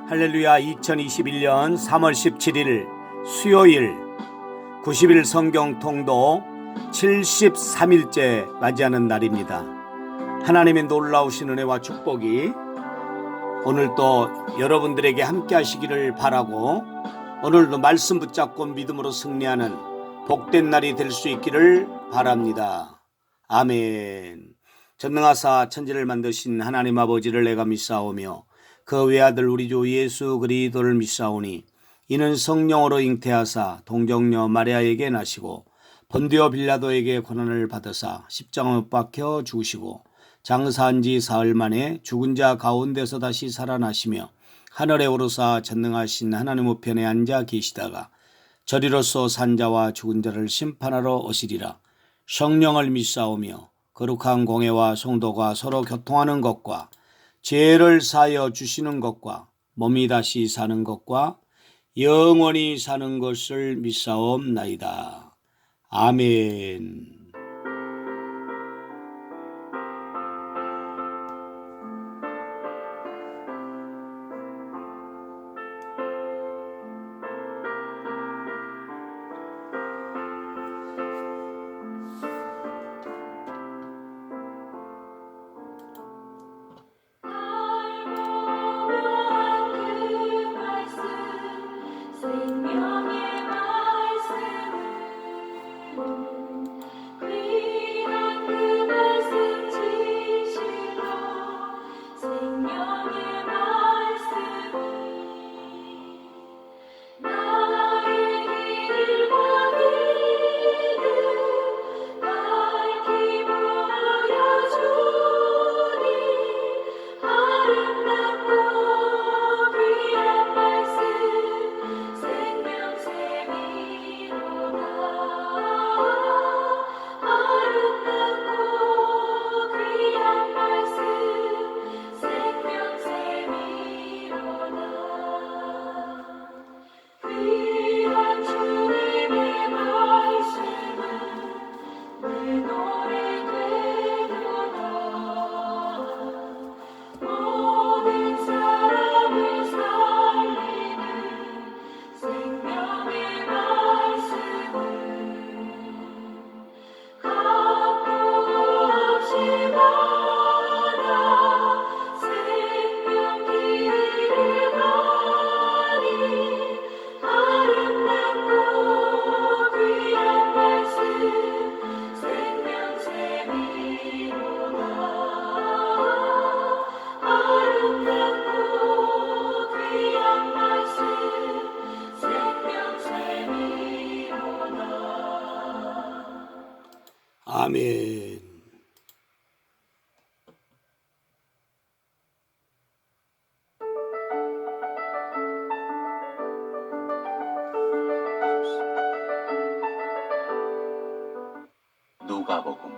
할렐루야. 2021년 3월 17일 수요일 90일 성경 통독 73일째 맞이하는 날입니다. 하나님의 놀라우신 은혜와 축복이 오늘도 여러분들에게 함께 하시기를 바라고, 오늘도 말씀 붙잡고 믿음으로 승리하는 복된 날이 될 수 있기를 바랍니다. 아멘. 전능하사 천지를 만드신 하나님 아버지를 내가 믿사오며 그 외아들 우리 주 예수 그리스도를 믿사오니 이는 성령으로 잉태하사 동정녀 마리아에게 나시고 본디오 빌라도에게 고난을 받으사 십자가에 못 박혀 죽으시고 장사한 지 사흘 만에 죽은 자 가운데서 다시 살아나시며 하늘에 오르사 전능하신 하나님 우편에 앉아 계시다가 저리로서 산 자와 죽은 자를 심판하러 오시리라. 성령을 믿사오며 거룩한 공회와 성도가 서로 교통하는 것과 죄를 사하여 주시는 것과 몸이 다시 사는 것과 영원히 사는 것을 믿사옵나이다. 아멘. 아멘. 누가복음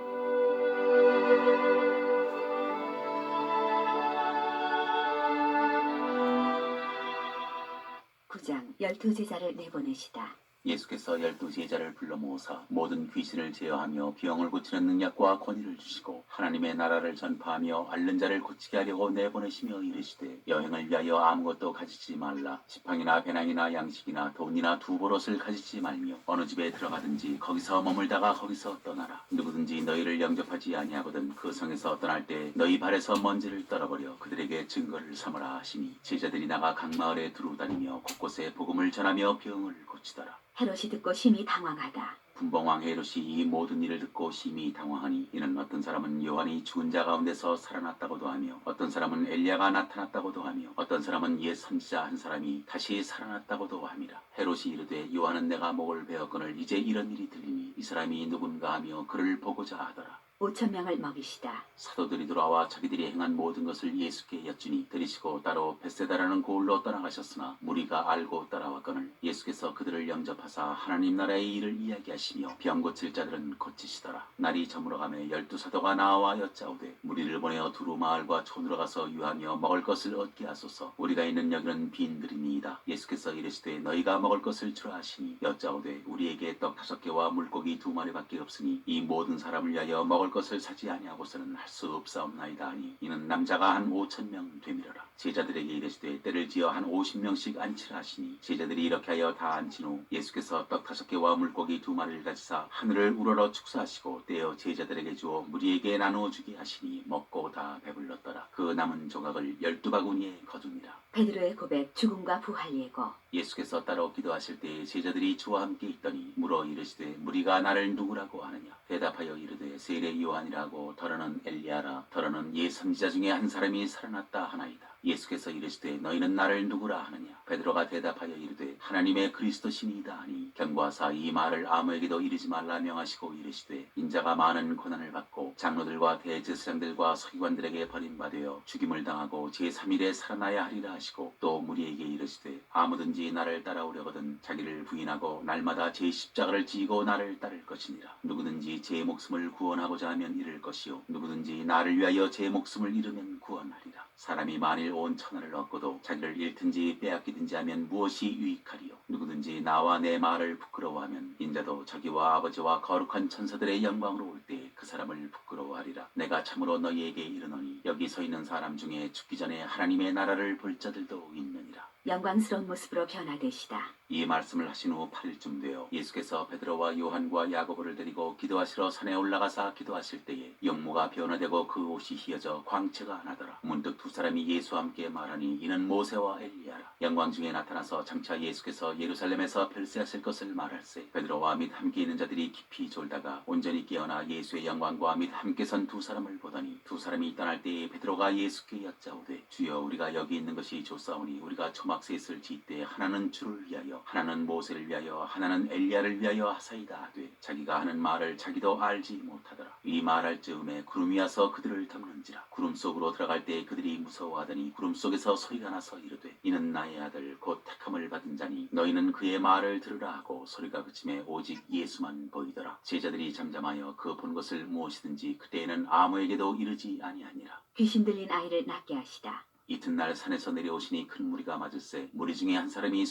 9장 12제자를 내보내시다. 예수께서 12제자를 불러 모으사 모든 귀신을 제어하며 병을 고치는 능력과 권위를 주시고 하나님의 나라를 전파하며 앓는 자를 고치게 하려고 내보내시며 이르시되 여행을 위하여 아무것도 가지지 말라. 지팡이나 배낭이나 양식이나 돈이나 두 보롯을 가지지 말며 어느 집에 들어가든지 거기서 머물다가 거기서 떠나라. 누구든지 너희를 영접하지 아니하거든 그 성에서 떠날 때 너희 발에서 먼지를 떨어버려 그들에게 증거를 삼으라 하시니 제자들이 나가 각 마을에 두루 다니며 곳곳에 복음을 전하며 병을 고치더라. 헤롯이 듣고 심히 당황하다. 분봉왕 헤롯이 이 모든 일을 듣고 심히 당황하니 이는 어떤 사람은 요한이 죽은 자 가운데서 살아났다고도 하며 어떤 사람은 엘리야가 나타났다고도 하며 어떤 사람은 옛 선지자 한 사람이 다시 살아났다고도 함이라. 헤롯이 이르되 요한은 내가 목을 베었거늘 이제 이런 일이 들리니 이 사람이 누군가 하며 그를 보고자 하더라. 5,000명을 먹이시다. 사도들이 돌아와 자기들이 행한 모든 것을 예수께 여쭈니 들이시고 따로 벳세다라는 고을로 떠나가셨으나 무리가 알고 따라왔거늘 예수께서 그들을 영접하사 하나님 나라의 일을 이야기하시며 병 고칠 자들은 고치시더라. 날이 저물어가매 12사도가 나와 여짜오되 무리를 보내어 두루 마을과 촌으로 가서 유하며 먹을 것을 얻게 하소서. 우리가 있는 여기는 빈들이니이다. 예수께서 이르시되 너희가 먹을 것을 주라 하시니 여짜오되 우리에게 떡 5개와 물고기 2마리밖에 없으니 이 모든 사람을 위하여 먹을 것을 사지 아니하고서는 할 수 없사옵나이다 하니 이는 남자가 한 5,000명 되밀어라. 제자들에게 이르시되 때를 지어 한 50명씩 앉히라 하시니 제자들이 이렇게 하여 다 앉힌 후 예수께서 떡 5개와 물고기 2마리를 가지사 하늘을 우러러 축사하시고 떼어 제자들에게 주어 무리에게 나누어 주게 하시니 먹고 다 배불렀더라. 그 남은 조각을 12바구니에 거두니라. 베드로의 고백, 죽음과 부활 예고. 예수께서 따로 기도하실 때에 제자들이 주와 함께 있더니 물어 이르시되 무리가 나를 누구라고 하느냐. 대답하여 이르되 세례 요한이라고, 더러는 엘리야라, 더러는 예 선지자 중에 한 사람이 살아났다 하나이다. 예수께서 이르시되 너희는 나를 누구라 하느냐. 베드로가 대답하여 이르되 하나님의 그리스도시니이다 하니 경고하사 이 말을 아무에게도 이르지 말라 명하시고 이르시되 인자가 많은 고난을 받고 장로들과 대제사장들과 서기관들에게 버림받아 죽임을 당하고 제3일에 살아나야 하리라 하시고 또 무리에게 이르시되 아무든지 나를 따라오려거든 자기를 부인하고 날마다 제 십자가를 지고 나를 따를 것이니라. 누구든지 제 목숨을 구원하고자 하면 잃을 것이요 누구든지 나를 위하여 제 목숨을 잃으면 구원하리라. 사람이 만일 온 천하를 얻고도 자기를 잃든지 빼앗기든지 하면 무엇이 유익하리요. 누구든지 나와 내 말을 부끄러워하면 인자도 자기와 아버지와 거룩한 천사들의 영광으로 올 때 그 사람을 부끄러워하리라. 내가 참으로 너희에게 이르노니 여기 서 있는 사람 중에 죽기 전에 하나님의 나라를 볼 자들도 있느니라. 영광스러운 모습으로 변화되시다. 이 말씀을 하신 후 8일쯤 되어 예수께서 베드로와 요한과 야고보를 데리고 기도하시러 산에 올라가사 기도하실 때에 용모가 변화되고 그 옷이 휘어져 광채가 나더라. 문득 두 사람이 예수와 함께 말하니 이는 모세와 엘리야라. 영광 중에 나타나서 장차 예수께서 예루살렘에서 별세하실 것을 말할세. 베드로와 및 함께 있는 자들이 깊이 졸다가 온전히 깨어나 예수의 영광과 및 함께 선 두 사람을 보더니 두 사람이 떠날 때에 베드로가 예수께 여짜오되 주여 우리가 여기 있는 것이 좋사오니 우리가 초막셋을 짓되 하나는 주를 위하여 하나는 모세를 위하여 하나는 엘리야를 위하여 하사이다 하되 자기가 하는 말을 자기도 알지 못하더라. 이 말할 즈음에 구름이 와서 그들을 덮는지라. 구름 속으로 들어갈 때 그들이 무서워하더니 구름 속에서 소리가 나서 이르되 이는 나의 아들 곧 택함을 받은 자니 너희는 그의 말을 들으라 하고 소리가 그침에 오직 예수만 보이더라. 제자들이 잠잠하여 그 본 것을 무엇이든지 그때에는 아무에게도 이르지 아니하니라. 귀신 들린 아이를 낫게 하시다. 이튿날 산에서 내려오시니 큰 무리가 맞을세. 무리 중에 한 사람이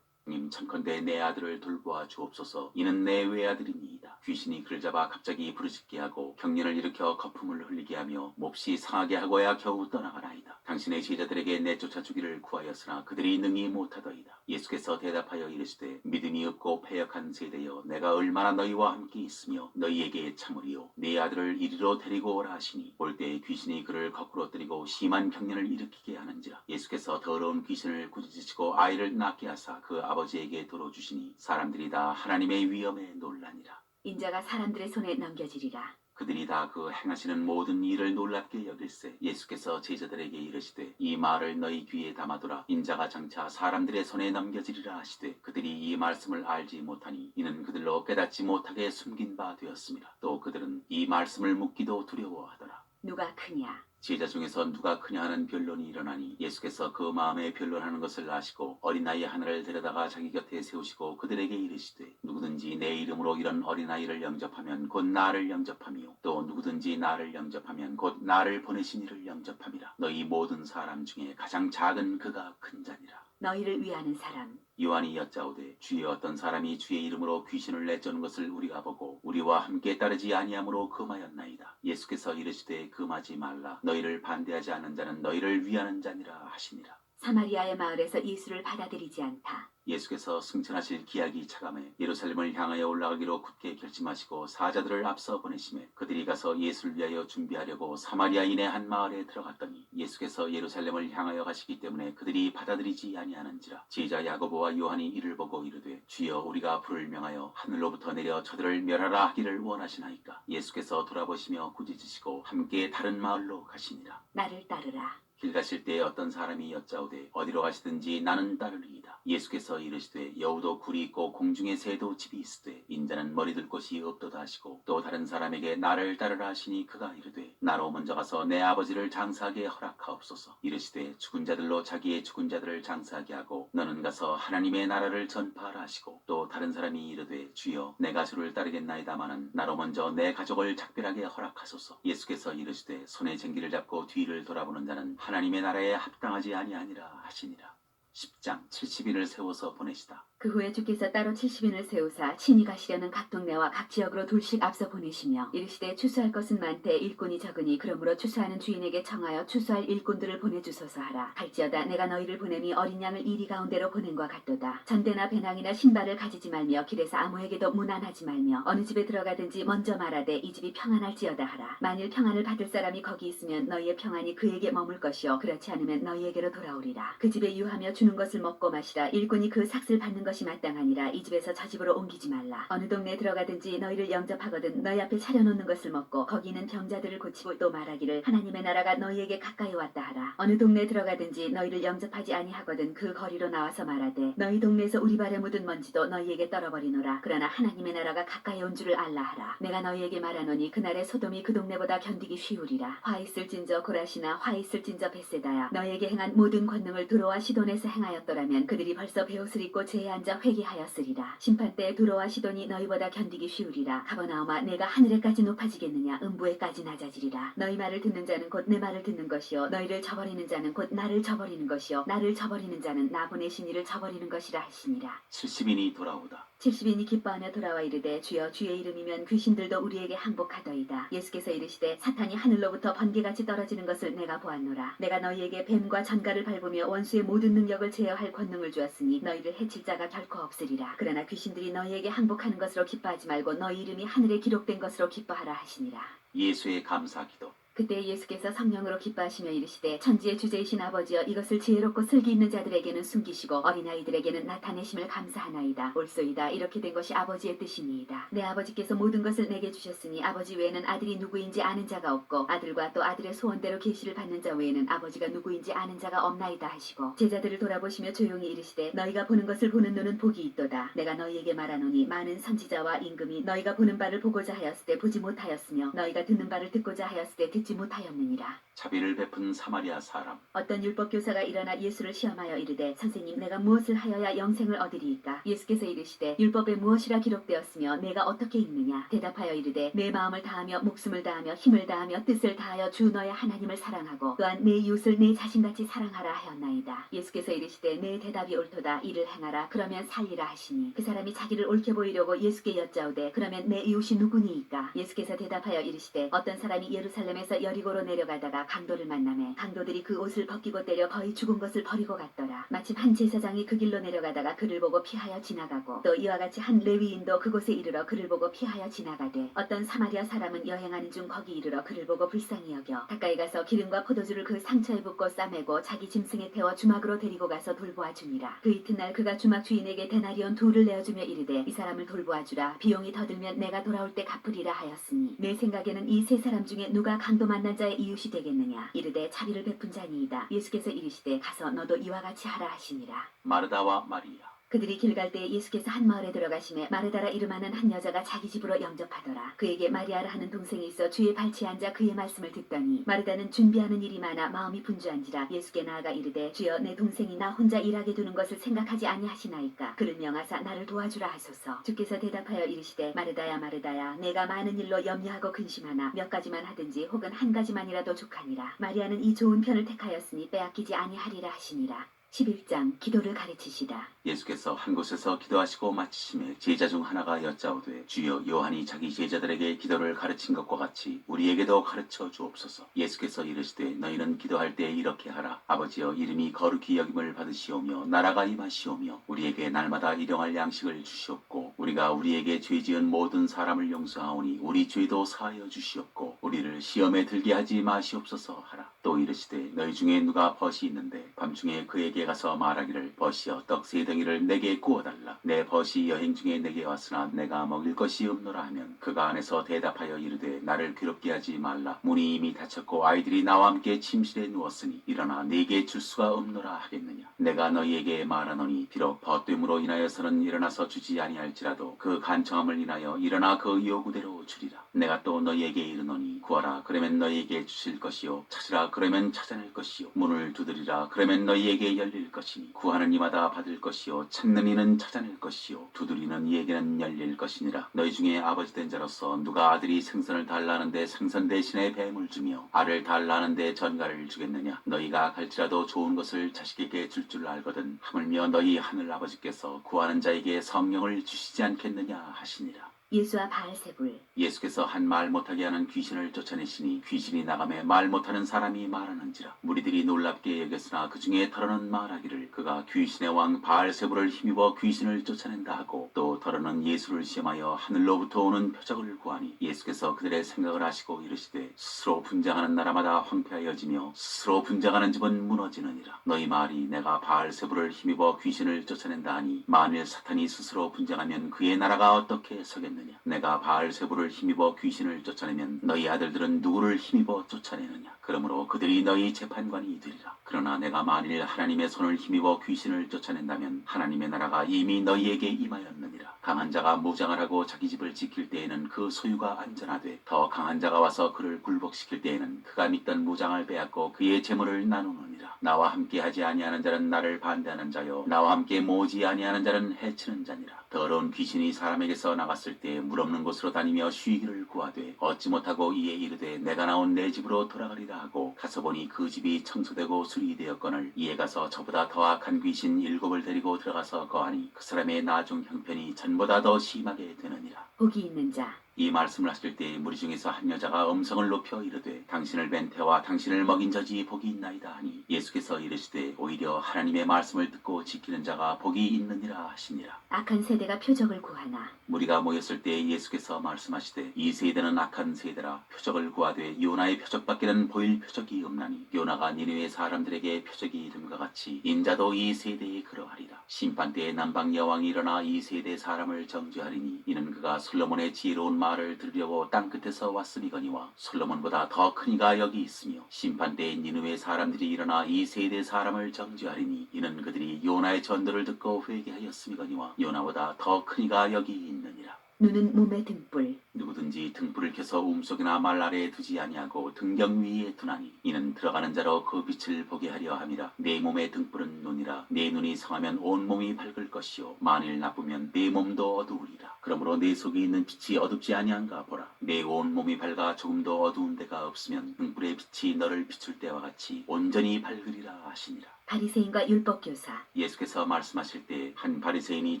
님 청컨대 내 아들을 돌보아 주옵소서. 이는 내 외아들이니이다. 귀신이 그를 잡아 갑자기 부르짖게 하고 경련을 일으켜 거품을 흘리게 하며 몹시 상하게 하고야 겨우 떠나가나이다. 당신의 제자들에게 내쫓아 주기를 구하였으나 그들이 능히 못하더이다. 예수께서 대답하여 이르시되 믿음이 없고 패역한 세대여 내가 얼마나 너희와 함께 있으며 너희에게 참으리요. 네 아들을 이리로 데리고 오라 하시니 올 때에 귀신이 그를 거꾸로 때리고 심한 경련을 일으키게 하는지라. 예수께서 더러운 귀신을 꾸짖으시고 아이를 낳게 하사 그 아버지에게 돌어주시니 사람들이 다 하나님의 위엄에 놀라니라. 인자가 사람들의 손에 넘겨지리라. 그들이 다 그 행하시는 모든 일을 놀랍게 여길세. 예수께서 제자들에게 이르시되 이 말을 너희 귀에 담아두라. 인자가 장차 사람들의 손에 넘겨지리라 하시되 그들이 이 말씀을 알지 못하니 이는 그들로 깨닫지 못하게 숨긴 바 되었습니다. 또 그들은 이 말씀을 묻기도 두려워하더라. 누가 크냐? 제자 중에서 누가 크냐 하는 변론이 일어나니 예수께서 그 마음에 변론하는 것을 아시고 어린아이 하나를 데려다가 자기 곁에 세우시고 그들에게 이르시되 누구든지 내 이름으로 이런 어린아이를 영접하면 곧 나를 영접하며 또 누구든지 나를 영접하면 곧 나를 보내신 이를 영접함이라. 너희 모든 사람 중에 가장 작은 그가 큰 자니라. 너희를 위하는 사람. 요한이 여짜오되 주여 어떤 사람이 주의 이름으로 귀신을 내쫓는 것을 우리가 보고 우리와 함께 따르지 아니하므로 금하였나이다. 예수께서 이르시되 금하지 말라. 너희를 반대하지 않는 자는 너희를 위하는 자니라 하시니라. 사마리아의 마을에서 예수를 받아들이지 않다. 예수께서 승천하실 기약이 차감해 예루살렘을 향하여 올라가기로 굳게 결심하시고 사자들을 앞서 보내시매 그들이 가서 예수를 위하여 준비하려고 사마리아인의 한 마을에 들어갔더니 예수께서 예루살렘을 향하여 가시기 때문에 그들이 받아들이지 아니하는지라. 제자 야고보와 요한이 이를 보고 이르되 주여 우리가 불을 명하여 하늘로부터 내려 저들을 멸하라 하기를 원하시나이까. 예수께서 돌아보시며 꾸짖으시고 함께 다른 마을로 가시니라. 나를 따르라. 길 가실 때에 어떤 사람이 여짜오되 어디로 가시든지 나는 따르리이다. 예수께서 이르시되 여우도 굴이 있고 공중의 새도 집이 있으되 인자는 머리 둘 곳이 없도다 하시고 또 다른 사람에게 나를 따르라 하시니 그가 이르되 나로 먼저 가서 내 아버지를 장사하게 허락하옵소서. 이르시되 죽은 자들로 자기의 죽은 자들을 장사하게 하고 너는 가서 하나님의 나라를 전파하라 하시고 또 다른 사람이 이르되 주여 내가 주를 따르겠나이다마는 나로 먼저 내 가족을 작별하게 허락하소서. 예수께서 이르시되 손에 쟁기를 잡고 뒤를 돌아보는 자는 하나님의 나라에 합당하지 아니하니라 하시니라. 10장 70인을 세워서 보내시다. 그 후에 주께서 따로 70인을 세우사 친히 가시려는 각 동네와 각 지역으로 둘씩 앞서 보내시며 이르시되 추수할 것은 많되 일꾼이 적으니 그러므로 추수하는 주인에게 청하여 추수할 일꾼들을 보내주소서 하라. 할지어다 내가 너희를 보내니 어린 양을 이리 가운데로 보낸과 같도다. 전대나 배낭이나 신발을 가지지 말며 길에서 아무에게도 무난하지 말며 어느 집에 들어가든지 먼저 말하되 이 집이 평안할지어다 하라. 만일 평안을 받을 사람이 거기 있으면 너희의 평안이 그에게 머물 것이요 그렇지 않으면 너희에게로 돌아오리라. 그 집에 유하며 주는 것을 먹고 마시라. 일꾼이 그 삭슬 받는 것이 마땅하니라. 이 집에서 저 집으로 옮기지 말라. 어느 동네에 들어가든지 너희를 영접하거든 너희 앞에 차려놓는 것을 먹고 거기 있는 병자들을 고치고 또 말하기를 하나님의 나라가 너희에게 가까이 왔다 하라. 어느 동네에 들어가든지 너희를 영접하지 아니하거든 그 거리로 나와서 말하되 너희 동네에서 우리 발에 묻은 먼지도 너희에게 떨어버리노라. 그러나 하나님의 나라가 가까이 온 줄을 알라 하라. 내가 너희에게 말하노니 그날에 소돔이 그 동네보다 견디기 쉬우리라. 화 있을진저 고라시나 화 있을진저 벳세다야 너희에게 행한 모든 권능을 두로와 시돈에서 행하였더라면 그들이 벌써 베옷을 입고 제에 앉아 회개하였으리라. 심판 때에 두로와 시돈이 너희보다 견디기 쉬우리라. 가버나움아 내가 하늘에까지 높아지겠느냐 음부에까지 낮아지리라. 너희 말을 듣는 자는 곧 내 말을 듣는 것이요 너희를 저버리는 자는 곧 나를 저버리는 것이요 나를 저버리는 자는 나 보내신 이를 저버리는 것이라 하시니라. 70인이 돌아오다. 70인이 기뻐하며 돌아와 이르되 주여 주의 이름이면 귀신들도 우리에게 항복하더이다. 예수께서 이르시되 사탄이 하늘로부터 번개같이 떨어지는 것을 내가 보았노라. 내가 너희에게 뱀과 전갈을 밟으며 원수의 모든 능력을 제어할 권능을 주었으니 너희를 해칠 자가 결코 없으리라. 그러나 귀신들이 너희에게 항복하는 것으로 기뻐하지 말고 너희 이름이 하늘에 기록된 것으로 기뻐하라 하시니라. 예수의 감사 기도. 그때 예수께서 성령으로 기뻐하시며 이르시되 천지의 주제이신 아버지여 이것을 지혜롭고 슬기 있는 자들에게는 숨기시고 어린아이들에게는 나타내심을 감사하나이다. 옳소이다. 이렇게 된 것이 아버지의 뜻이니이다. 내 아버지께서 모든 것을 내게 주셨으니 아버지 외에는 아들이 누구인지 아는 자가 없고 아들과 또 아들의 소원대로 계시를 받는 자 외에는 아버지가 누구인지 아는 자가 없나이다 하시고 제자들을 돌아보시며 조용히 이르시되 너희가 보는 것을 보는 눈은 복이 있도다. 내가 너희에게 말하노니 많은 선지자와 임금이 너희가 보는 바를 보고자 하였을 때 보지 못하였으며 너희가 듣는 바를 듣고자 하였을 때 듣지 못하였느니라. 자비를 베푼 사마리아 사람. 어떤 율법 교사가 일어나 예수를 시험하여 이르되 선생님 내가 무엇을 하여야 영생을 얻으리이까? 예수께서 이르시되 율법에 무엇이라 기록되었으며 내가 어떻게 읽느냐? 대답하여 이르되 내 마음을 다하며 목숨을 다하며 힘을 다하며 뜻을 다하여 주 너의 하나님을 사랑하고 또한 내 이웃을 내 자신같이 사랑하라 하였나이다. 예수께서 이르시되 내 대답이 옳도다. 이를 행하라. 그러면 살리라 하시니 그 사람이 자기를 옳게 보이려고 예수께 여짜오되 그러면 내 이웃이 누구니이까? 예수께서 대답하여 이르시되 어떤 사람이 예루살렘에서 여리고로 내려가다가 강도를 만나매 강도들이 그 옷을 벗기고 때려 거의 죽은 것을 버리고 갔더라. 마침 한 제사장이 그 길로 내려가다가 그를 보고 피하여 지나가고 또 이와 같이 한 레위인도 그곳에 이르러 그를 보고 피하여 지나가되 어떤 사마리아 사람은 여행하는 중 거기 이르러 그를 보고 불쌍히 여겨 가까이 가서 기름과 포도주를 그 상처에 붓고 싸매고 자기 짐승에 태워 주막으로 데리고 가서 돌보아 주니라. 그 이튿날 그가 주막 주인에게 데나리온 2를 내어주며 이르되 이 사람을 돌보아 주라. 비용이 더 들면 내가 돌아올 때 갚으리라 하였으니 내 생각에는 이 세 사람 중에 누가 강도 만난 자의 이웃이 되겠느냐? 이르되 자비를 베푼 자니이다. 예수께서 이르시되 가서 너도 이와 같이 하라 하시니라. 마르다와 마리아. 그들이 길 갈 때에 예수께서 한 마을에 들어가시매 마르다라 이름하는 한 여자가 자기 집으로 영접하더라. 그에게 마리아라 하는 동생이 있어 주의 발치에 앉아 그의 말씀을 듣더니 마르다는 준비하는 일이 많아 마음이 분주한지라 예수께 나아가 이르되 주여 내 동생이 나 혼자 일하게 두는 것을 생각하지 아니하시나이까? 그를 명하사 나를 도와주라 하소서. 주께서 대답하여 이르시되 마르다야 마르다야 내가 많은 일로 염려하고 근심하나 몇 가지만 하든지 혹은 한 가지만이라도 족하니라. 마리아는 이 좋은 편을 택하였으니 빼앗기지 아니하리라 하시니라. 11장 기도를 가르치시다. 예수께서 한 곳에서 기도하시고 마치심에 제자 중 하나가 여짜오되 주여 요한이 자기 제자들에게 기도를 가르친 것과 같이 우리에게도 가르쳐 주옵소서. 예수께서 이르시되 너희는 기도할 때 이렇게 하라. 아버지여 이름이 거룩히 여김을 받으시오며 나라가 임하시오며 우리에게 날마다 일용할 양식을 주시옵고 우리가 우리에게 죄 지은 모든 사람을 용서하오니 우리 죄도 사하여 주시옵고 우리를 시험에 들게 하지 마시옵소서 하라. 또 이르시되 너희 중에 누가 벗이 있는데 밤중에 그에게 가서 말하기를 벗이여 떡 3덩이를 내게 구워달라. 내 벗이 여행 중에 내게 왔으나 내가 먹일 것이 없노라 하면 그가 안에서 대답하여 이르되 나를 괴롭게 하지 말라. 문이 이미 닫혔고 아이들이 나와 함께 침실에 누웠으니 일어나 네게 줄 수가 없노라 하겠느냐. 내가 너희에게 말하노니 비록 벗됨으로 인하여서는 일어나서 주지 아니할지라도 그 간청함을 인하여 일어나 그 요구대로 주리라. 내가 또 너희에게 이르노니 구하라 그러면 너희에게 주실 것이요 찾으라 그러면 찾아낼 것이요 문을 두드리라 그러면 너희에게 열릴 것이니 구하는 이마다 받을 것이요 찾는 이는 찾아낼 것이요 두드리는 이에게는 열릴 것이니라. 너희 중에 아버지 된 자로서 누가 아들이 생선을 달라는데 생선 대신에 뱀을 주며 알을 달라는데 전갈을 주겠느냐. 너희가 갈지라도 좋은 것을 자식에게 줄 줄 알거든 하물며 너희 하늘 아버지께서 구하는 자에게 성령을 주시지 않겠느냐 하시니라. 예수와 바알세불. 예수께서 한 말 못하게 하는 귀신을 쫓아내시니 귀신이 나가매 말 못하는 사람이 말하는지라. 무리들이 놀랍게 여겼으나 그 중에 더러는 말하기를 그가 귀신의 왕 바알세불을 힘입어 귀신을 쫓아낸다 하고 또 더러는 예수를 시험하여 하늘로부터 오는 표적을 구하니 예수께서 그들의 생각을 아시고 이르시되 스스로 분쟁하는 나라마다 황폐하여지며 스스로 분쟁하는 집은 무너지느니라. 너희 말이 내가 바알세불을 힘입어 귀신을 쫓아낸다 하니 만일 사탄이 스스로 분쟁하면 그의 나라가 어떻게 서겠느냐. 내가 바알세불을 힘입어 귀신을 쫓아내면 너희 아들들은 누구를 힘입어 쫓아내느냐. 그러므로 그들이 너희 재판관이 되리라. 그러나 내가 만일 하나님의 손을 힘입어 귀신을 쫓아낸다면 하나님의 나라가 이미 너희에게 임하였느니라. 강한 자가 무장을 하고 자기 집을 지킬 때에는 그 소유가 안전하되 더 강한 자가 와서 그를 굴복시킬 때에는 그가 믿던 무장을 빼앗고 그의 재물을 나누느니라. 나와 함께 하지 아니하는 자는 나를 반대하는 자요 나와 함께 모으지 아니하는 자는 해치는 자니라. 더러운 귀신이 사람에게서 나갔을 때 물없는 곳으로 다니며 쉬기를 구하되 얻지 못하고 이에 이르되 내가 나온 내 집으로 돌아가리라 하고 가서 보니 그 집이 청소되고 수리되었거늘 이에 가서 저보다 더 악한 귀신 7을 데리고 들어가서 거하니 그 사람의 나중 형편이 전보다 더 심하게 되느니라. 복이 있는 자. 이 말씀을 하실 때 무리 중에서 한 여자가 음성을 높여 이르되 당신을 뵌 태와 당신을 먹인 자지 복이 있나이다 하니 예수께서 이르시되 오히려 하나님의 말씀을 듣고 지키는 자가 복이 있느니라 하시니라. 악한 세대가 표적을 구하나. 무리가 모였을 때 예수께서 말씀하시되 이 세대는 악한 세대라. 표적을 구하되 요나의 표적밖에는 보일 표적이 없나니 요나가 니느웨 사람들에게 표적이 이름과 같이 인자도 이 세대에 그러하리라. 심판때에 남방 여왕이 일어나 이 세대 사람을 정죄하리니 이는 그가 솔로몬의 지혜로운 말을 들으려고 땅끝에서 왔음이거니와 솔로몬보다 더 큰 이가 여기 있으며 심판때에 니느웨 사람들이 일어나 이 세대 사람을 정죄하리니 이는 그들이 요나의 전도를 듣고 회개하였음이거니와 요나보다 더 큰 이가 여기 있느니라. 눈은 몸의 등불. 누구든지 등불을 켜서 움속이나 말 아래에 두지 아니하고 등경 위에 두나니 이는 들어가는 자로 그 빛을 보게 하려 함이라. 내 몸의 등불은 눈이라. 내 눈이 성하면 온 몸이 밝을 것이요 만일 나쁘면 내 몸도 어두우리라. 그러므로 내 속에 있는 빛이 어둡지 아니한가 보라. 내 온 몸이 밝아 조금도 어두운 데가 없으면 등불의 빛이 너를 비출 때와 같이 온전히 밝으리라 하시니라. 바리새인과 율법교사. 예수께서 말씀하실 때 한 바리새인이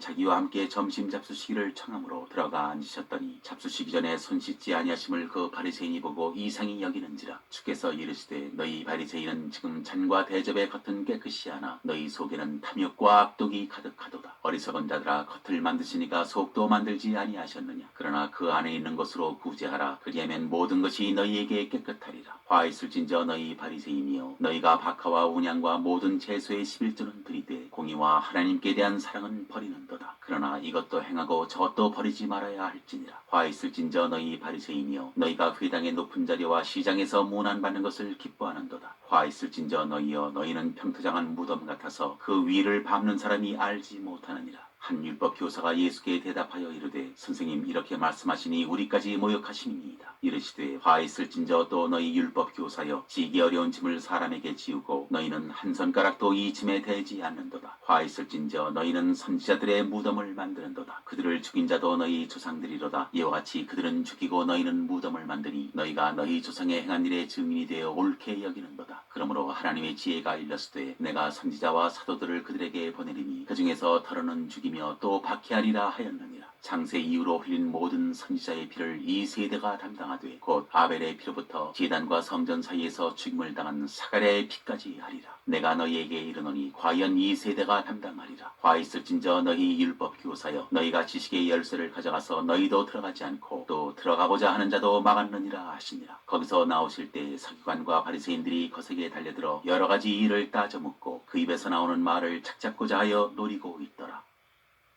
자기와 함께 점심 잡수시기를 청함으로 들어가 앉으셨더니 잡수시기 전에 손 씻지 아니하심을 그 바리새인이 보고 이상히 여기는지라. 주께서 이르시되 너희 바리새인은 지금 잔과 대접의 겉은 깨끗이 하나 너희 속에는 탐욕과 악독이 가득하도다. 어리석은 자들아 겉을 만드시니까 속도 만들지 아니하셨느냐. 그러나 그 안에 있는 것으로 구제하라. 그리하면 모든 것이 너희에게 깨끗하리라. 화 있을진저 너희 바리새인이여 너희가 박하와 운양과 모든 채소의 11조는 드리되 공의와 하나님께 대한 사랑은 버리는도다. 그러나 이것도 행하고 저것도 버리지 말아야 할지니라. 화 있을진저 너희 바리새인이여 너희가 회당의 높은 자리와 시장에서 문안받는 것을 기뻐하는도다. 화 있을진저 너희여 너희는 평토장한 무덤 같아서 그 위를 밟는 사람이 알지 못하느니라. 한 율법 교사가 예수께 대답하여 이르되 선생님 이렇게 말씀하시니 우리까지 모욕하심이니이다. 이르시되 화 있을진저 또 너희 율법 교사여 지기 어려운 짐을 사람에게 지우고 너희는 한 손가락도 이 짐에 대지 않는도다. 화 있을진저 너희는 선지자들의 무덤을 만드는도다. 그들을 죽인 자도 너희 조상들이로다. 이와 같이 그들은 죽이고 너희는 무덤을 만드니 너희가 너희 조상의 행한 일의 증인이 되어 옳게 여기는도다. 그러므로 하나님의 지혜가 일렀으되 내가 선지자와 사도들을 그들에게 보내리니 그 중에서 더러는 죽이며 또 박해하리라 하였느니라. 창세 이후로 흘린 모든 선지자의 피를 이 세대가 담당하되 곧 아벨의 피로부터 제단과 성전 사이에서 죽임을 당한 사가랴의 피까지 하리라. 내가 너희에게 이르노니 과연 이 세대가 담당하리라. 화 있을진저 너희 율법 교사여 너희가 지식의 열쇠를 가져가서 너희도 들어가지 않고 또 들어가고자 하는 자도 막았느니라 하시니라. 거기서 나오실 때 서기관과 바리새인들이 거세게 달려들어 여러 가지 일을 따져 묻고 그 입에서 나오는 말을 착잡고자 하여 노리고 있더라.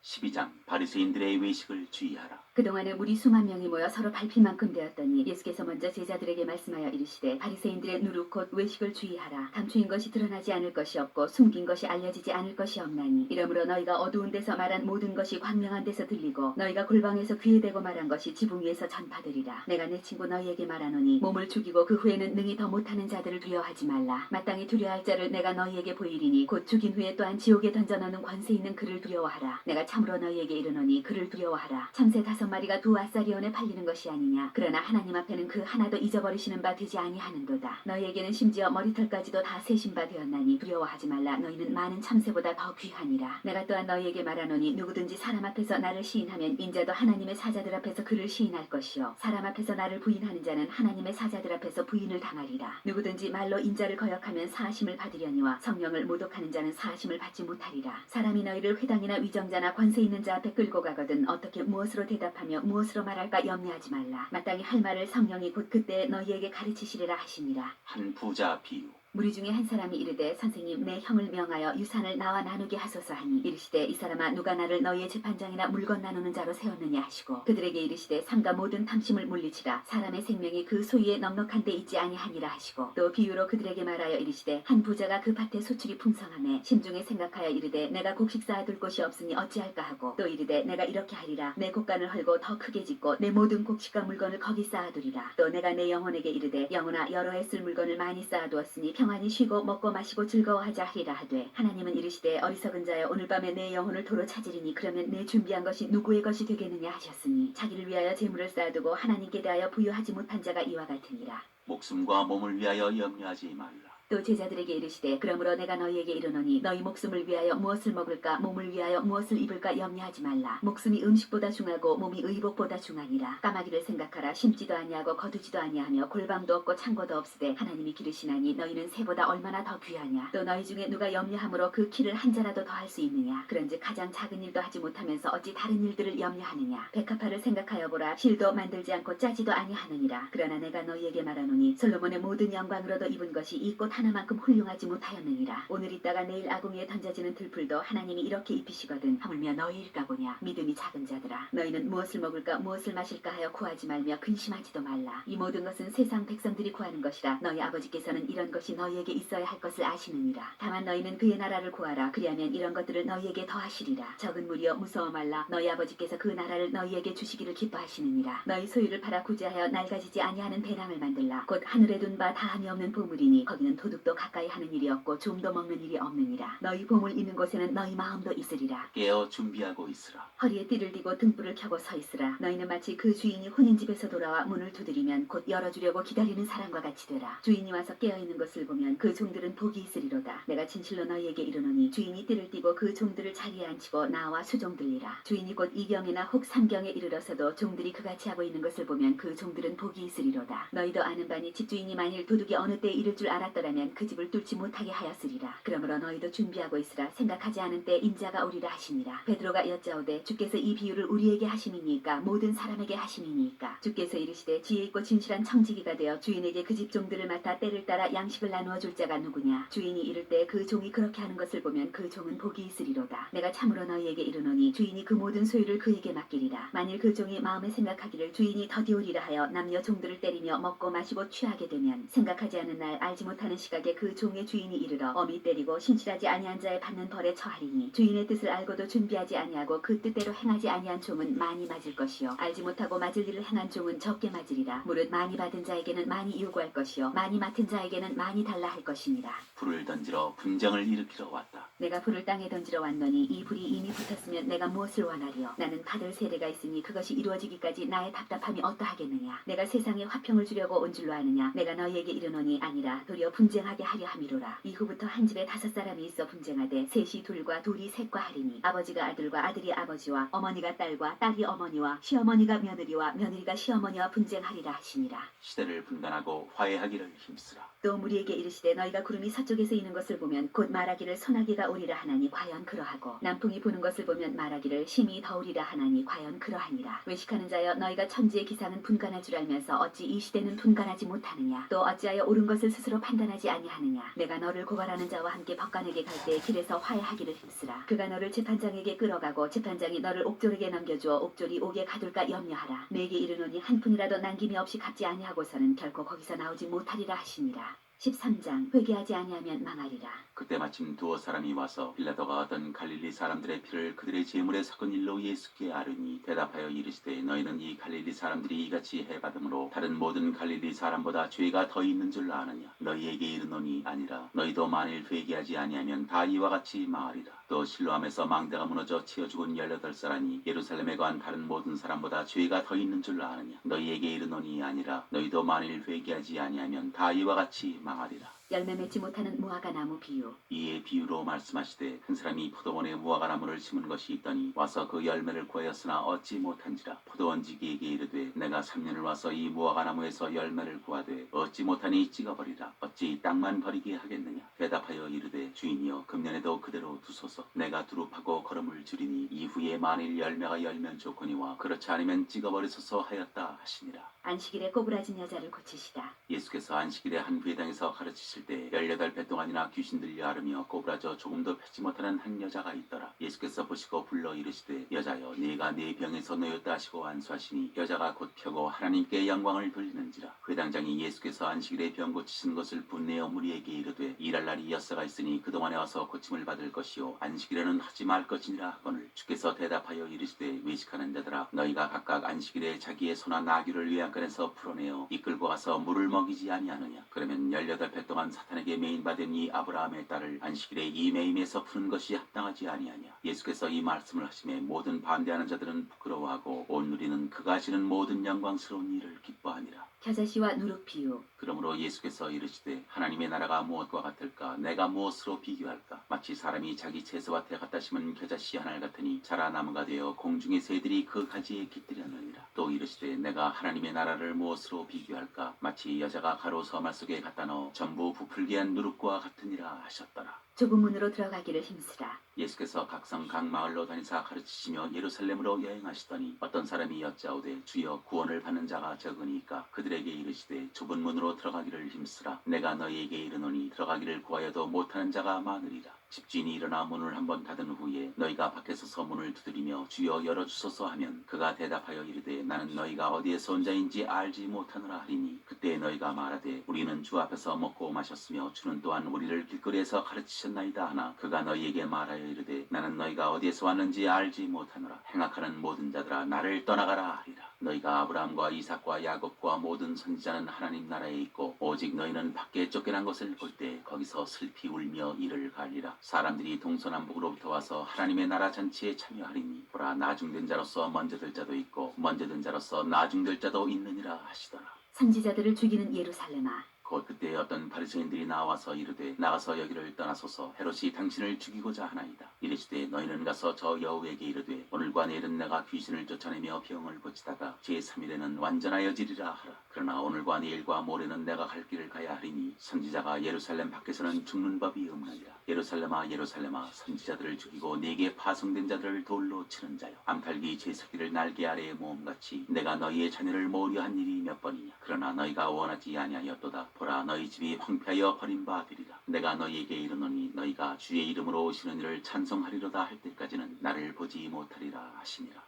12장 바리새인들의 외식을 주의하라. 그동안에 무리 수만 명이 모여 서로 밟힐 만큼 되었더니 예수께서 먼저 제자들에게 말씀하여 이르시되 바리새인들의 누룩 곧 외식을 주의하라. 감추인 것이 드러나지 않을 것이 없고 숨긴 것이 알려지지 않을 것이 없나니 이러므로 너희가 어두운 데서 말한 모든 것이 광명한 데서 들리고 너희가 골방에서 귀에 대고 말한 것이 지붕 위에서 전파되리라. 내가 내 친구 너희에게 말하노니 몸을 죽이고 그 후에는 능히 더 못하는 자들을 두려워하지 말라. 마땅히 두려워할 자를 내가 너희에게 보이리니 곧 죽인 후에 또한 지옥에 던져넣는 권세 있는 그를 두려워하라. 내가 참으로 너희에게 이르노니 그를 두려워하라. 참새 5마리가 2아사리온에 팔리는 것이 아니냐. 그러나 하나님 앞에는 그 하나도 잊어버리시는 바 되지 아니하는도다. 너희에게는 심지어 머리털까지도 다 세신 바 되었나니 두려워하지 말라. 너희는 많은 참새보다 더 귀하니라. 내가 또한 너희에게 말하노니 누구든지 사람 앞에서 나를 시인하면 인자도 하나님의 사자들 앞에서 그를 시인할 것이요 사람 앞에서 나를 부인하는 자는 하나님의 사자들 앞에서 부인을 당하리라. 누구든지 말로 인자를 거역하면 사하심을 받으려니와 성령을 모독하는 자는 사하심을 받지 못하리라. 사람이 너희를 회당이나 위정자나 권세 있는 자 앞에 끌고 가거든 어떻게 무엇으로 대답하며 무엇으로 말할까 염려하지 말라. 마땅히 할 말을 성령이 곧 그때 너희에게 가르치시리라 하시니라. 한 부자 비유. 무리 중에 한 사람이 이르되 선생님 내 형을 명하여 유산을 나와 나누게 하소서 하니 이르시되 이 사람아 누가 나를 너희의 재판장이나 물건 나누는 자로 세웠느냐 하시고 그들에게 이르시되 삼가 모든 탐심을 물리치라. 사람의 생명이 그 소유에 넉넉한 데 있지 아니하니라 하시고 또 비유로 그들에게 말하여 이르시되 한 부자가 그 밭에 소출이 풍성하매 심중에 생각하여 이르되 내가 곡식 쌓아둘 곳이 없으니 어찌할까 하고 또 이르되 내가 이렇게 하리라. 내 곡간을 헐고 더 크게 짓고 내 모든 곡식과 물건을 거기 쌓아두리라. 또 내가 내 영혼에게 이르되 영혼아 여러 해 쓸 물건을 많이 쌓아두었으니 평안히 쉬고 먹고 마시고 즐거워하자 하리라 하되 하나님은 이르시되 어리석은 자여 오늘 밤에 내 영혼을 도로 찾으리니 그러면 내 준비한 것이 누구의 것이 되겠느냐 하셨으니 자기를 위하여 재물을 쌓아두고 하나님께 대하여 부유하지 못한 자가 이와 같으니라. 목숨과 몸을 위하여 염려하지 말라. 또 제자들에게 이르시되 그러므로 내가 너희에게 이르노니 너희 목숨을 위하여 무엇을 먹을까 몸을 위하여 무엇을 입을까 염려하지 말라. 목숨이 음식보다 중하고 몸이 의복보다 중하니라. 까마귀를 생각하라. 심지도 아니하고 거두지도 아니하며 골방도 없고 창고도 없으되 하나님이 기르시나니 너희는 새보다 얼마나 더 귀하냐. 또 너희 중에 누가 염려함으로 그 키를 한 자라도 더 할 수 있느냐. 그런즉 가장 작은 일도 하지 못하면서 어찌 다른 일들을 염려하느냐. 백합화를 생각하여 보라. 실도 만들지 않고 짜지도 아니하느니라. 그러나 내가 너희에게 말하노니 솔로몬의 모든 영광으로도 입은 것이 이 꽃 하나만큼 훌륭하지 못하였느니라. 오늘 있다가 내일 아궁이에 던져지는 들풀도 하나님이 이렇게 입히시거든 하물며 너희일까 보냐. 믿음이 작은 자들아 너희는 무엇을 먹을까 무엇을 마실까 하여 구하지 말며 근심하지도 말라. 이 모든 것은 세상 백성들이 구하는 것이라. 너희 아버지께서는 이런 것이 너희에게 있어야 할 것을 아시느니라. 다만 너희는 그의 나라를 구하라. 그리하면 이런 것들을 너희에게 더하시리라. 적은 무리여 무서워 말라. 너희 아버지께서 그 나라를 너희에게 주시기를 기뻐하시느니라. 너희 소유를 팔아 구제하여 낡아지지 아니하는 배낭을 만들라. 곧 하늘에 둔 바 다함이 없는 보물이니 거기는 도둑도 가까이 하는 일이 없고 좀도 먹는 일이 없느니라. 너희 보물 있는 곳에는 너희 마음도 있으리라. 깨어 준비하고 있으라. 허리에 띠를 띠고 등불을 켜고 서 있으라. 너희는 마치 그 주인이 혼인 집에서 돌아와 문을 두드리면 곧 열어주려고 기다리는 사람과 같이 되라. 주인이 와서 깨어있는 것을 보면 그 종들은 복이 있으리로다. 내가 진실로 너희에게 이르노니 주인이 띠를 띠고 그 종들을 자리에 앉히고 나와 수종들리라. 주인이 곧 2경이나 혹 3경에 이르러서도 종들이 그같이 하고 있는 것을 보면 그 종들은 복이 있으리로다. 너희도 아는 바니 집주인이 만일 도둑이 어느 때에 이를 줄 알았더라면 그 집을 뚫지 못하게 하였으리라. 그러므로 너희도 준비하고 있으라. 생각하지 않은 때 인자가 오리라 하시니라. 베드로가 여짜오되 주께서 이 비유를 우리에게 하심이니까 모든 사람에게 하심이니까. 주께서 이르시되 지혜 있고 진실한 청지기가 되어 주인에게 그 집 종들을 맡아 때를 따라 양식을 나누어 줄 자가 누구냐. 주인이 이를 때 그 종이 그렇게 하는 것을 보면 그 종은 복이 있으리로다. 내가 참으로 너희에게 이르노니 주인이 그 모든 소유를 그에게 맡기리라. 만일 그 종이 마음에 생각하기를 주인이 더디오리라 하여 남녀 종들을 때리며 먹고 마시고 취하게 되면 생각하지 않은 날 알지 못하는 시각에 그 종의 주인이 이르러 엄히 때리고 신실하지 아니한 자의 받는 벌에 처하리니 주인의 뜻을 알고도 준비하지 아니하고 그 뜻대로 행하지 아니한 종은 많이 맞을 것이요 알지 못하고 맞을 일을 행한 종은 적게 맞으리라. 무릇 많이 받은 자에게는 많이 요구할 것이요 많이 맡은 자에게는 많이 달라 할 것이니라. 불을 던지러 분쟁을 일으키러 왔다. 내가 불을 땅에 던지러 왔노니 이 불이 이미 붙었으면 내가 무엇을 원하리요. 나는 받을 세례가 있으니 그것이 이루어지기까지 나의 답답함이 어떠하겠느냐. 내가 세상에 화평을 주려고 온 줄로 아느냐. 내가 너희에게 이르노니 아니라 도리어 분쟁하게 하려 함이로라. 이후부터 한 집에 5사람이 있어 분쟁하되 셋이 둘과 둘이 셋과 하리니 아버지가 아들과 아들이 아버지와 어머니가 딸과 딸이 어머니와 시어머니가 며느리와 며느리가 시어머니와 분쟁하리라 하시니라. 시대를 분단하고 화해하기를 힘쓰라. 또 무리에게 이르시되 너희가 구름이 서쪽에서 이는 것을 보면 곧 말하기를 소나기가 오리라 하나니 과연 그러하고 남풍이 부는 것을 보면 말하기를 심히 더우리라 하나니 과연 그러하니라. 외식하는 자여 너희가 천지의 기상은 분간할 줄 알면서 어찌 이 시대는 분간하지 못하느냐. 또 어찌하여 옳은 것을 스스로 판단하지 아니하느냐. 내가 너를 고발하는 자와 함께 법관에게 갈 때 길에서 화해하기를 힘쓰라. 그가 너를 재판장에게 끌어가고 재판장이 너를 옥졸에게 넘겨주어 옥졸이 옥에 가둘까 염려하라. 내게 이르노니 한 푼이라도 남김이 없이 갚지 아니하고서는 결코 거기서 나오지 못하리라 하시니라. 13장 회개하지 아니하면 망하리라. 그때 마침 두어 사람이 와서 빌라도가 어떤 갈릴리 사람들의 피를 그들의 제물에 섞은 일로 예수께 아뢰니 대답하여 이르시되 너희는 이 갈릴리 사람들이 이같이 해받음으로 다른 모든 갈릴리 사람보다 죄가 더 있는 줄 아느냐. 너희에게 이르노니 아니라 너희도 만일 회개하지 아니하면 다 이와 같이 망하리라. 또 실로암에서 망대가 무너져 치어 죽은 18사람이 예루살렘에 관 다른 모든 사람보다 죄가 더 있는 줄 아느냐. 너희에게 이르노니 아니라 너희도 만일 회개하지 아니하면 다 이와 같이 망하리라. 열매 맺지 못하는 무화과 나무 비유. 이에 비유로 말씀하시되 한 사람이 포도원에 무화과 나무를 심은 것이 있더니 와서 그 열매를 구하였으나 얻지 못한지라. 포도원지기에게 이르되 내가 3년을 와서 이 무화과 나무에서 열매를 구하되 얻지 못하니 찍어버리라. 어찌 땅만 버리게 하겠느냐. 대답하여 이르되 주인이여 금년에도 그대로 두소서. 내가 두릅하고 걸음을 줄이니 이후에 만일 열매가 열면 좋거니와 그렇지 않으면 찍어버리소서 하였다 하시니라. 안식일에 꼬부라진 여자를 고치시다. 예수께서 안식일에 한 회당에서 가르치실 때 18배 동안이나 귀신 들려 앓으며 꼬부라져 조금도 펴지 못하는 한 여자가 있더라. 예수께서 보시고 불러 이르시되 여자여 네가 네 병에서 놓였다 하시고 안수하시니 여자가 곧 펴고 하나님께 영광을 돌리는지라. 회당장이 예수께서 안식일에 병 고치신 것을 분내어 무리에게 이르되 일할 날이 엿새가 있으니 그동안에 와서 고침을 받을 것이요 안식일에는 하지 말 것이니라 하거늘 주께서 대답하여 이르시되 외식하는 자들아 너희가 각각 안식일에 자기의 소나 나귀를 외양간에서 풀어내어 이끌고 가서 물을 먹이지 아니하느냐. 그러면 18배 동안 사탄에게 매인받은 이 아브라함의 딸을 안식일에 이 매임에서 푸는 것이 합당하지 아니하냐. 예수께서 이 말씀을 하심에 모든 반대하는 자들은 부끄러워하고 온 누리는 그가 하시는 모든 영광스러운 일을 기뻐하니라. 겨자씨와 누룩 비유. 그러므로 예수께서 이르시되 하나님의 나라가 무엇과 같을까. 내가 무엇으로 비교할까. 마치 사람이 자기 채소밭에 갖다 심은 겨자씨 하나 같으니 자라나무가 되어 공중의 새들이 그 가지에 깃들였느니라. 또 이르시되 내가 하나님의 나라를 무엇으로 비교할까. 마치 여자가 가로 서말 속에 갖다 넣어 전부 부풀게 한 누룩과 같으니라 하셨더라. 좁은 문으로 들어가기를 힘쓰라. 예수께서 각성 각 마을로 다니사 가르치시며 예루살렘으로 여행하시더니 어떤 사람이 여짜오되 주여 구원을 받는 자가 적으니까 그들에게 이르시되 좁은 문으로 들어가기를 힘쓰라. 내가 너희에게 이르노니 들어가기를 구하여도 못하는 자가 많으리라. 집주인이 일어나 문을 한번 닫은 후에 너희가 밖에서서 문을 두드리며 주여 열어주소서 하면 그가 대답하여 이르되 나는 너희가 어디에서 온 자인지 알지 못하노라 하리니 그때 너희가 말하되 우리는 주 앞에서 먹고 마셨으며 주는 또한 우리를 길거리에서 가르치셨나이다 하나 그가 너희에게 말하여 이르되 나는 너희가 어디에서 왔는지 알지 못하노라. 행악하는 모든 자들아 나를 떠나가라 하리라. 너희가 아브라함과 이삭과 야곱과 모든 선지자는 하나님 나라에 있고 오직 너희는 밖에 쫓겨난 것을 볼 때 거기서 슬피 울며 이를 갈리라. 사람들이 동서남북으로부터 와서 하나님의 나라 잔치에 참여하리니 보라 나중된 자로서 먼저 될 자도 있고 먼저 된 자로서 나중될 자도 있느니라 하시더라. 선지자들을 죽이는 예루살렘아. 곧 그때 어떤 바리새인들이 나와서 이르되 나가서 여기를 떠나소서 헤롯이 당신을 죽이고자 하나이다. 이르시되 너희는 가서 저 여우에게 이르되 오늘과 내일은 내가 귀신을 쫓아내며 병을 고치다가 제3일에는 완전하여지리라 하라. 그러나 오늘과 내일과 모레는 내가 갈 길을 가야 하리니 선지자가 예루살렘 밖에서는 죽는 법이 없느니라. 예루살렘아 예루살렘아 선지자들을 죽이고 네게 파송된 자들을 돌로 치는 자여 암탉이 제새끼를 날개 아래에 모음같이 내가 너희의 자녀를 모으려 한 일이 몇 번이냐. 그러나 너희가 원하지 아니하였도다. 보라 너희 집이 황폐하여 버린 바 되리라. 내가 너희에게 이르노니 너희가 주의 이름으로 오시는 이를 찬송하리로다 할 때까지는 나를 보지 못하리라 하시니라.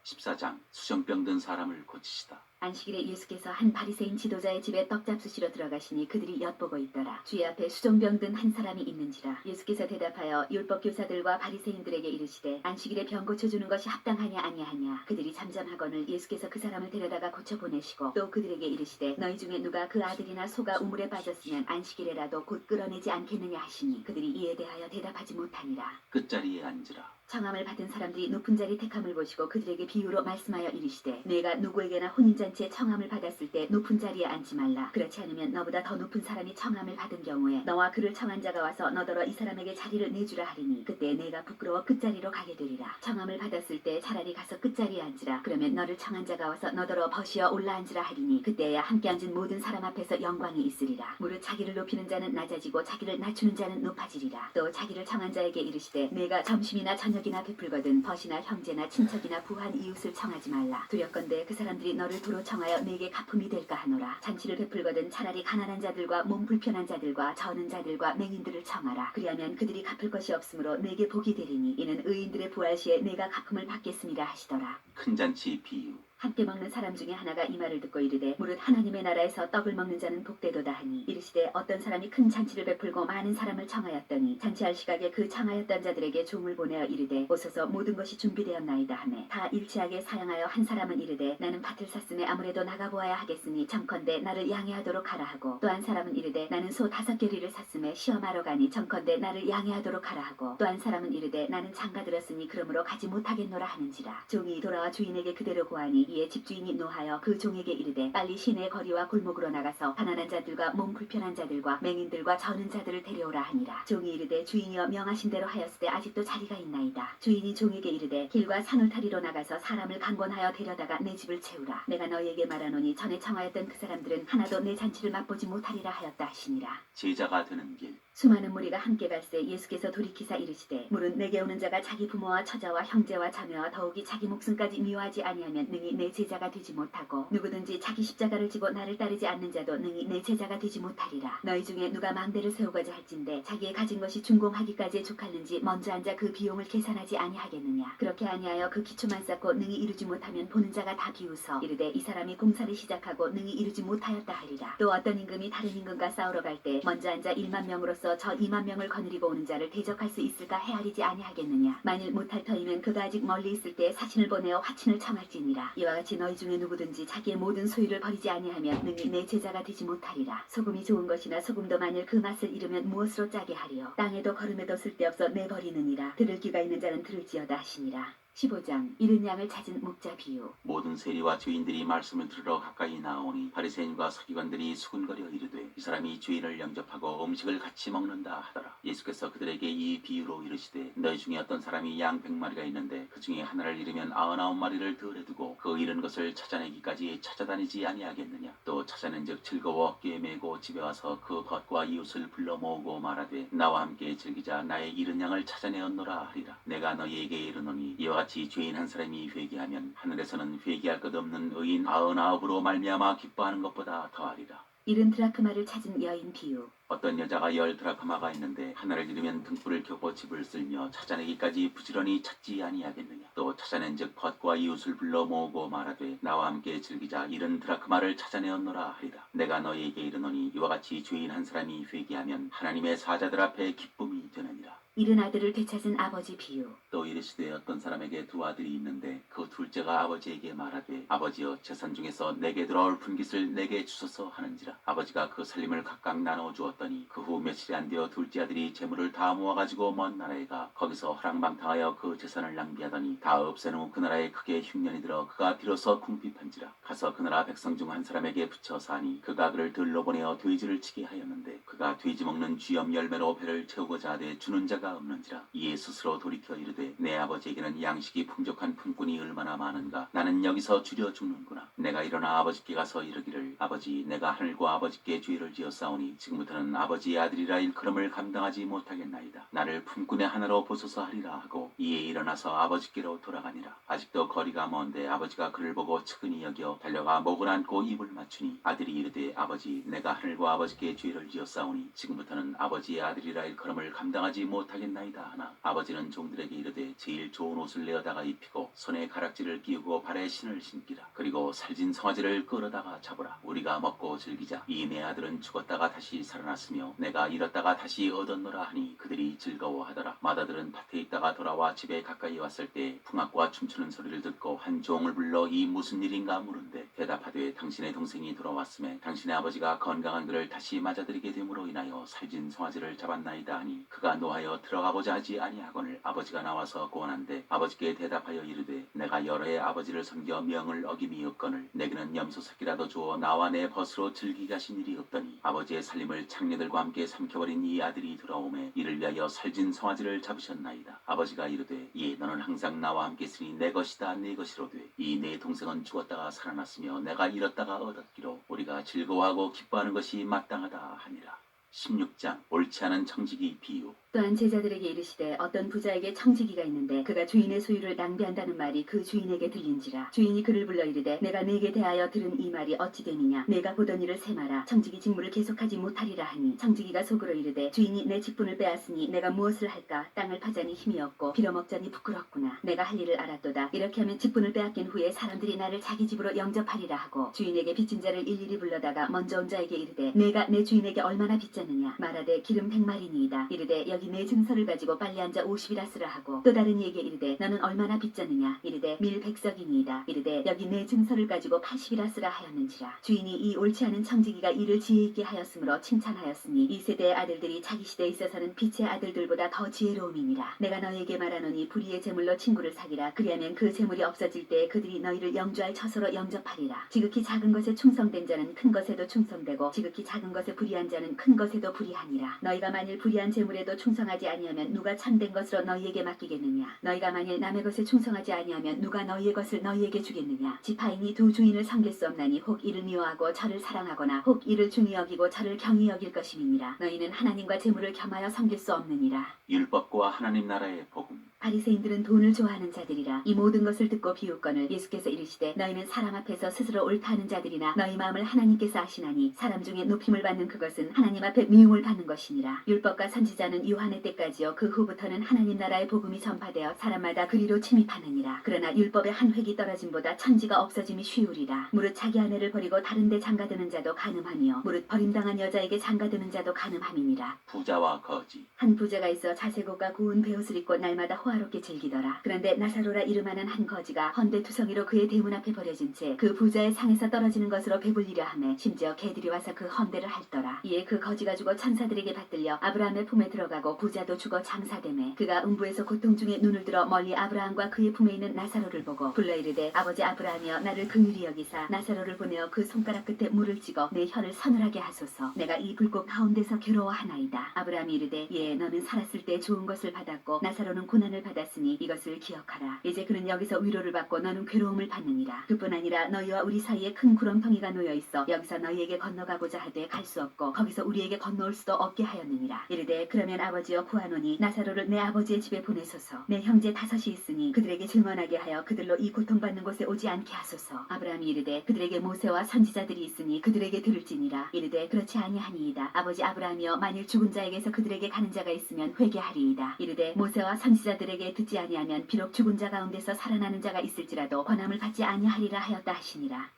14장 수정병 든 사람을 고치시다. 안식일에 예수께서 한 바리새인 지도자의 집에 떡 잡수시러 들어가시니 그들이 엿보고 있더라. 주의 앞에 수종병 든 한 사람이 있는지라. 예수께서 대답하여 율법 교사들과 바리새인들에게 이르시되 안식일에 병 고쳐주는 것이 합당하냐 아니하냐. 그들이 잠잠하거늘 예수께서 그 사람을 데려다가 고쳐 보내시고 또 그들에게 이르시되 너희 중에 누가 그 아들이나 소가 우물에 빠졌으면 안식일에라도 곧 끌어내지 않겠느냐 하시니 그들이 이에 대하여 대답하지 못하니라. 끝자리에 앉으라. 청함을 받은 사람들이 높은 자리 택함을 보시고 그들에게 비유로 말씀하여 이르시되 내가 누구에게나 혼인잔치에 청함을 받았을 때 높은 자리에 앉지 말라. 그렇지 않으면 너보다 더 높은 사람이 청함을 받은 경우에 너와 그를 청한 자가 와서 너더러 이 사람에게 자리를 내주라 하리니 그때 내가 부끄러워 끝자리로 가게 되리라. 청함을 받았을 때 차라리 가서 끝자리에 앉으라. 그러면 너를 청한 자가 와서 너더러 버시어 올라 앉으라 하리니 그때야 함께 앉은 모든 사람 앞에서 영광이 있으리라. 무릇 자기를 높이는 자는 낮아지고 자기를 낮추는 자는 높아지리라. 또 자기를 청한 자에게 이르시되 내가 점심이나 저녁이나 베풀거든 벗이나 형제나 친척이나 부한 이웃을 청하지 말라. 두렵건대 그 사람들이 너를 도로 청하여 내게 가품이 될까 하노라. 잔치를 베풀거든 차라리 가난한 자들과 몸 불편한 자들과 저는 자들과 맹인들을 청하라. 그리하면 그들이 갚을 것이 없으므로 내게 복이 되리니 이는 의인들의 부활 시에 내가 가품을 받겠음이라 하시더라. 큰 잔치 비유. 함께 먹는 사람 중에 하나가 이 말을 듣고 이르되 무릇 하나님의 나라에서 떡을 먹는 자는 복되도다 하니 이르시되 어떤 사람이 큰 잔치를 베풀고 많은 사람을 청하였더니 잔치할 시각에 그 청하였던 자들에게 종을 보내어 이르되 오소서 모든 것이 준비되었나이다 하매 다 일치하게 사양하여 한 사람은 이르되 나는 밭을 샀음에 아무래도 나가보아야 하겠으니 청컨대 나를 양해하도록 하라 하고 또 한 사람은 이르되 나는 소 5겨리를 샀음에 시험하러 가니 청컨대 나를 양해하도록 하라 하고 또 한 사람은 이르되 나는 장가들었으니 그러므로 가지 못하겠노라 하는지라. 종이 돌아와 주인에게 그대로 고하니 이에 집주인이 노하여 그 종에게 이르되 빨리 시내 거리와 골목으로 나가서 가난한 자들과 몸 불편한 자들과 맹인들과 저는 자들을 데려오라 하니라. 종이 이르되 주인이여 명하신 대로 하였으되 아직도 자리가 있나이다. 주인이 종에게 이르되 길과 산울타리로 나가서 사람을 강권하여 데려다가 내 집을 채우라. 내가 너희에게 말하노니 전에 청하였던 그 사람들은 하나도 내 잔치를 맛보지 못하리라 하였다 하시니라. 제자가 되는 길. 수많은 무리가 함께 갈새 예수께서 돌이키사 이르시되 무릇 내게 오는 자가 자기 부모와 처자와 형제와 자매와 더욱이 자기 목숨까지 미워하지 아니하면 능히 내 제자가 되지 못하고 누구든지 자기 십자가를 지고 나를 따르지 않는 자도 능히 내 제자가 되지 못하리라. 너희 중에 누가 망대를 세우고자 할진대 자기의 가진 것이 준공하기까지에 족할는지 먼저 앉아 그 비용을 계산하지 아니하겠느냐. 그렇게 아니하여 그 기초만 쌓고 능히 이루지 못하면 보는 자가 다 비웃어 이르되 이 사람이 공사를 시작하고 능히 이루지 못하였다 하리라. 또 어떤 임금이 다른 임금과 싸우러 갈 때 먼저 앉아 1만 명으로서 저 2만 명을 거느리고 오는 자를 대적할 수 있을까 헤아리지 아니하겠느냐. 만일 못할 터이면 그가 아직 멀리 있을 때 사신을 보내어 화친을 청할지니라. 이와 같이 너희 중에 누구든지 자기의 모든 소유를 버리지 아니하면 능히 내 제자가 되지 못하리라. 소금이 좋은 것이나 소금도 만일 그 맛을 잃으면 무엇으로 짜게 하리요. 땅에도 거름에도 쓸데없어 내버리느니라. 들을 귀가 있는 자는 들을지어다 하시니라. 15장 잃은 양을 찾은 목자 비유. 모든 세리와 죄인들이 말씀을 들으러 가까이 나오니 바리새인과 서기관들이 수군거려 이르되 이 사람이 죄인을 영접하고 음식을 같이 먹는다 하더라. 예수께서 그들에게 이 비유로 이르시되 너희 중에 어떤 사람이 양 100마리가 있는데 그 중에 하나를 잃으면 99마리를 덜에 두고 그 잃은 것을 찾아내기까지 찾아다니지 아니하겠느냐. 또 찾아낸즉 즐거워 어깨에 메고 집에 와서 그 겉과 이웃을 불러 모으고 말하되 나와 함께 즐기자 나의 잃은 양을 찾아내었노라 하리라. 내가 너희에게 이르노니 이와 같이 죄인 한 사람이 회개하면 하늘에서는 회개할 것 없는 의인 99으로 말미암아 기뻐하는 것보다 더하리라. 잃은 드라크마를 찾은 여인 비유. 어떤 여자가 10 드라크마가 있는데 하나를 잃으면 등불을 켜고 집을 쓸며 찾아내기까지 부지런히 찾지 아니하겠느냐. 또 찾아낸즉 겉과 이웃을 불러 모으고 말하되 나와 함께 즐기자 잃은 드라크마를 찾아내었노라 하리라. 내가 너희에게 이르노니 이와 같이 죄인 한 사람이 회개하면 하나님의 사자들 앞에 기쁨이 되느니라. 잃은 아들을 되찾은 아버지 비유. 또 이르시되 어떤 사람에게 2 아들이 있는데 그 둘째가 아버지에게 말하되 아버지여 재산 중에서 내게 들어올 분깃을 내게 주소서 하는지라. 아버지가 그 살림을 각각 나누어 주었더니 그 후 며칠이 안 되어 둘째 아들이 재물을 다 모아가지고 먼 나라에 가 거기서 허랑방탕하여 그 재산을 낭비하더니 다 없앤 후 그 나라에 크게 흉년이 들어 그가 비로소 궁핍한지라. 가서 그 나라 백성 중 한 사람에게 붙여 사니 그가 그를 들러 보내어 돼지를 치게 하였는데 그가 돼지 먹는 쥐염 열매로 배를 채우고자 하되 주는 자가 없는지라. 이에 스스로 돌이켜 이르되 내 아버지에게는 양식이 풍족한 품꾼이 얼마나 많은가. 나는 여기서 줄여 죽는구나. 내가 일어나 아버지께 가서 이르기를 아버지 내가 하늘과 아버지께 죄를 지었사오니 지금부터는 아버지의 아들이라 일컬음을 감당하지 못하겠나이다. 나를 품꾼의 하나로 보소서 하리라 하고 이에 일어나서 아버지께로 돌아가니라. 아직도 거리가 먼데 아버지가 그를 보고 측은히 여겨 달려가 목을 안고 입을 맞추니 아들이 이르되 아버지 내가 하늘과 아버지께 죄를 지었사오니 지금부터는 아버지의 아들이라 일컬음을 감당하지 못하겠나이다 하나 아버지는 종들에게 이르되 제일 좋은 옷을 내어다가 입히고 손에 가락지를 송아지를 끼우고 발에 신을 신기라. 그리고 살진 송아지를 끌어다가 잡으라. 우리가 먹고 즐기자. 이 내 아들은 죽었다가 다시 살아났으며 내가 잃었다가 다시 얻었노라 하니 그들이 즐거워하더라. 맏아들은 밭에 있다가 돌아와 집에 가까이 왔을 때 풍악과 춤추는 소리를 듣고 한 종을 불러 이 무슨 일인가 물은데 대답하되 당신의 동생이 돌아왔음에 당신의 아버지가 건강한 그를 다시 맞아들이게 됨으로 인하여 살진 송아지를 잡았나이다 하니 그가 노하여 들어가고자 하지 아니하거늘 아버지가 나와서 고한한데 아버지께 대답하여 이르되 내가 여러 해 아버지를 섬겨 명을 어김이 없거늘 내게는 염소 새끼라도 주어 나와 내 벗으로 즐기게 하신 일이 없더니 아버지의 살림을 창녀들과 함께 삼켜버린 이 아들이 돌아오매 이를 위하여 살진 송아지를 잡으셨나이다. 아버지가 이르되 예 너는 항상 나와 함께 있으니 내 것이다 내 것이로되 이 내 동생은 죽었다가 살아났으며 내가 잃었다가 얻었기로 우리가 즐거워하고 기뻐하는 것이 마땅하다 하니라. 16장 옳지 않은 청지기 비유. 또한 제자들에게 이르시되 어떤 부자에게 청지기가 있는데 그가 주인의 소유를 낭비한다는 말이 그 주인에게 들린지라. 주인이 그를 불러 이르되 내가 네게 대하여 들은 이 말이 어찌 됨이냐. 내가 보던 일을 세마라. 청지기 직무를 계속하지 못하리라 하니 청지기가 속으로 이르되 주인이 내 직분을 빼앗으니 내가 무엇을 할까. 땅을 파자니 힘이 없고 빌어먹자니 부끄럽구나. 내가 할 일을 알았도다. 이렇게 하면 직분을 빼앗긴 후에 사람들이 나를 자기 집으로 영접하리라 하고 주인에게 빚진 자를 일일이 불러다가 먼저 온 자에게 이르되 내가 내 주인에게 얼마나 빚졌느냐. 말하되 기름 100마리니이다. 이르되 여기 내 증서를 가지고 빨리 앉아 50이라 쓰라 하고 또 다른 이에게 이르되 너는 얼마나 빚졌느냐. 이르되 밀 100석이니이다. 이르되 여기 내 증서를 가지고 80이라 쓰라 하였는지라. 주인이 이 옳지 않은 청지기가 일을 지혜 있게 하였으므로 칭찬하였으니 이 세대의 아들들이 자기 시대에 있어서는 빛의 아들들보다 더 지혜로움이니라. 내가 너에게 말하노니 불의의 재물로 친구를 사귀라. 그리하면 그 재물이 없어질 때 그들이 너희를 영주할 처소로 영접하리라. 지극히 작은 것에 충성된 자는 큰 것에도 충성되고 지극히 작은 것에 불의한 자는 큰 것에도 불의하니라. 너희가 만일 불의한 재물에도 충성하지 아니하면 누가 참된 것으로 너희에게 맡기겠느냐. 너희가 만일 남의 것에 충성하지 아니하면 누가 너희의 것을 너희에게 주겠느냐. 지파인이 두 주인을 섬길 수 없나니 혹 이를 미워하고 저를 사랑하거나 혹 이를 중히 여기고 저를 경히 여길 것임이니라. 너희는 하나님과 재물을 겸하여 섬길 수 없느니라. 율법과 하나님 나라의 복음. 바리새인들은 돈을 좋아하는 자들이라. 이 모든 것을 듣고 비웃거늘 예수께서 이르시되 너희는 사람 앞에서 스스로 옳다는 자들이나 너희 마음을 하나님께서 아시나니 사람 중에 높임을 받는 그것은 하나님 앞에 미움을 받는 것이니라. 율법과 선지자는 요한의 때까지요 그 후부터는 하나님 나라의 복음이 전파되어 사람마다 그리로 침입하느니라. 그러나 율법의 한 획이 떨어짐보다 천지가 없어짐이 쉬우리라. 무릇 자기 아내를 버리고 다른 데 장가드는 자도 가늠하며 무릇 버림당한 여자에게 장가드는 자도 가늠함이니라. 부자와 거지. 한 부자가 있어 자색옷과 고운 베옷을 입고 날마다 호화롭게 즐기더라. 그런데 나사로라 이름하는 한 거지가 헌데 투성이로 그의 대문 앞에 버려진 채 그 부자의 상에서 떨어지는 것으로 배불리려 하매 심지어 개들이 와서 그 헌데를 핥더라. 이에 그 거지가 죽어 천사들에게 받들려 아브라함의 품에 들어가고 부자도 죽어 장사되매 그가 음부에서 고통 중에 눈을 들어 멀리 아브라함과 그의 품에 있는 나사로를 보고 불러 이르되 아버지 아브라함이여 나를 긍휼히 여기사 나사로를 보내어 그 손가락 끝에 물을 찍어 내 혀를 서늘하게 하소서. 내가 이 불꽃 가운데서 괴로워하나이다. 아브라함이 이르되 예 너는 살았을 때 좋은 것을 받았고 나사로는 고난을 받았으니 이것을 기억하라. 이제 그는 여기서 위로를 받고 너는 괴로움을 받느니라. 그뿐 아니라 너희와 우리 사이에 큰 구렁텅이가 놓여 있어 여기서 너희에게 건너가고자 하되 갈 수 없고 거기서 우리에게 건너올 수도 없게 하였느니라. 이르되 그러면 아버지여 구하노니 나사로를 내 아버지의 집에 보내소서. 내 형제 5이 있으니 그들에게 증언하게 하여 그들로 이 고통받는 곳에 오지 않게 하소서. 아브라함이 이르되 그들에게 모세와 선지자들이 있으니 그들에게 들을지니라. 이르되 그렇지 아니하니이다. 아버지 아브라함이여 만일 죽은 자에게서 그들에게 가는 자가 있으면 회개하리이다. 이르되 모세와 선지자들에게 듣지 아니하면 비록 죽은 자 가운데서 살아나는 자가 있을지라도 권함을 받지 아니하리라 하였다 하시니라.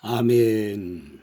아멘.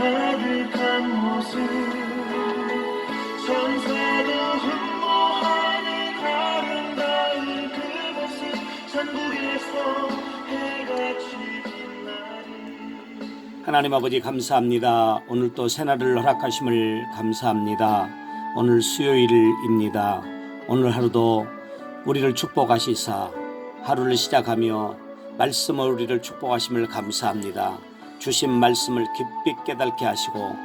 가득한 모습 천사도 흠모하는 아름다운 그 모습 천국에서 해가 지는 날이 하나님 아버지 감사합니다. 오늘 또 새날을 허락하심을 감사합니다. 오늘 수요일입니다. 오늘 하루도 우리를 축복하시사 하루를 시작하며 말씀으로 우리를 축복하심을 감사합니다. 주신 말씀을 깊이 깨닫게 하시고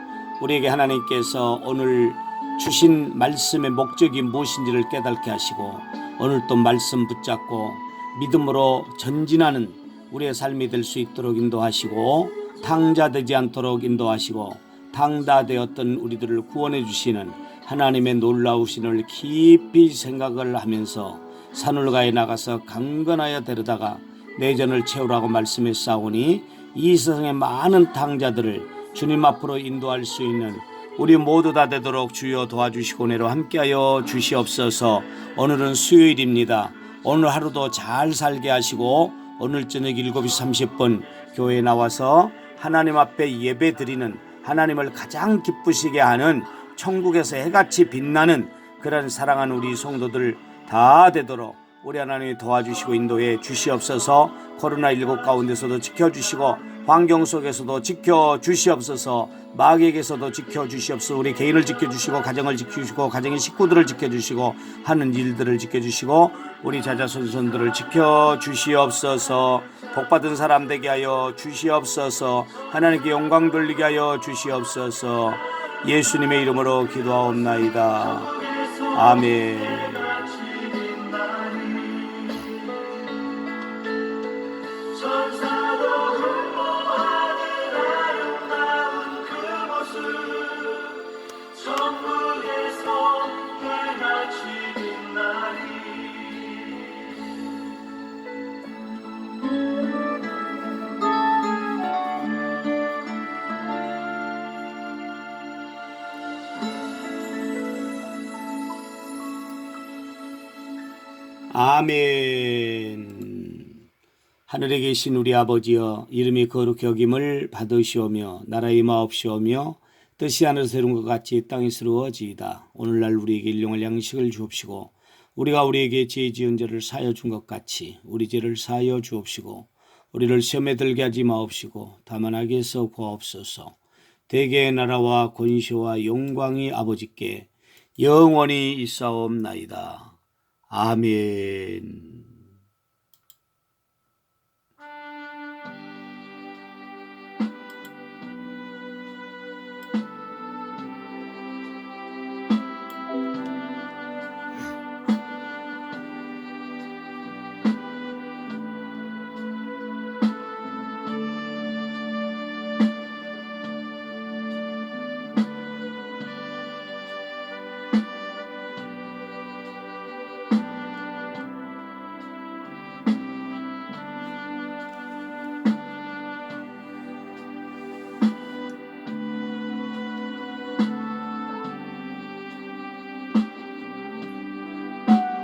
우리에게 하나님께서 오늘 주신 말씀의 목적이 무엇인지를 깨닫게 하시고 오늘 또 말씀 붙잡고 믿음으로 전진하는 우리의 삶이 될 수 있도록 인도하시고 탕자되지 않도록 인도하시고 탕자되었던 우리들을 구원해 주시는 하나님의 놀라우신을 깊이 생각을 하면서 산울가에 나가서 강건하여 데려다가 내전을 채우라고 말씀했사오니 이 세상의 많은 탕자들을 주님 앞으로 인도할 수 있는 우리 모두 다 되도록 주여 도와주시고 내로 함께하여 주시옵소서. 오늘은 수요일입니다. 오늘 하루도 잘 살게 하시고 오늘 저녁 7시 30분 교회에 나와서 하나님 앞에 예배 드리는 하나님을 가장 기쁘시게 하는 천국에서 해같이 빛나는 그런 사랑하는 우리 성도들 다 되도록 우리 하나님이 도와주시고 인도해 주시옵소서. 코로나19 가운데서도 지켜주시고 환경 속에서도 지켜주시옵소서. 마귀에게서도 지켜주시옵소서. 우리 개인을 지켜주시고 가정을 지켜주시고 가정의 식구들을 지켜주시고 하는 일들을 지켜주시고 우리 자자손손들을 지켜주시옵소서. 복받은 사람 되게 하여 주시옵소서. 하나님께 영광 돌리게 하여 주시옵소서. 예수님의 이름으로 기도하옵나이다. 아멘. 천사도 흠모하는 아름다운 그 모습 천국에서 해가 지는 날이 아멘. 하늘에 계신 우리 아버지여, 이름이 거룩히 여김을 받으시오며 나라의 임하옵시오며 뜻이 하늘에서 이룬 것 같이 땅에서 이루어지이다. 오늘날 우리에게 일용할 양식을 주옵시고 우리가 우리에게 죄 지은 자를 사하여 준 것 같이 우리 죄를 사하여 주옵시고 우리를 시험에 들게 하지 마옵시고 다만 악에서 구하옵소서. 대개의 나라와 권세와 영광이 아버지께 영원히 있사옵나이다. 아멘.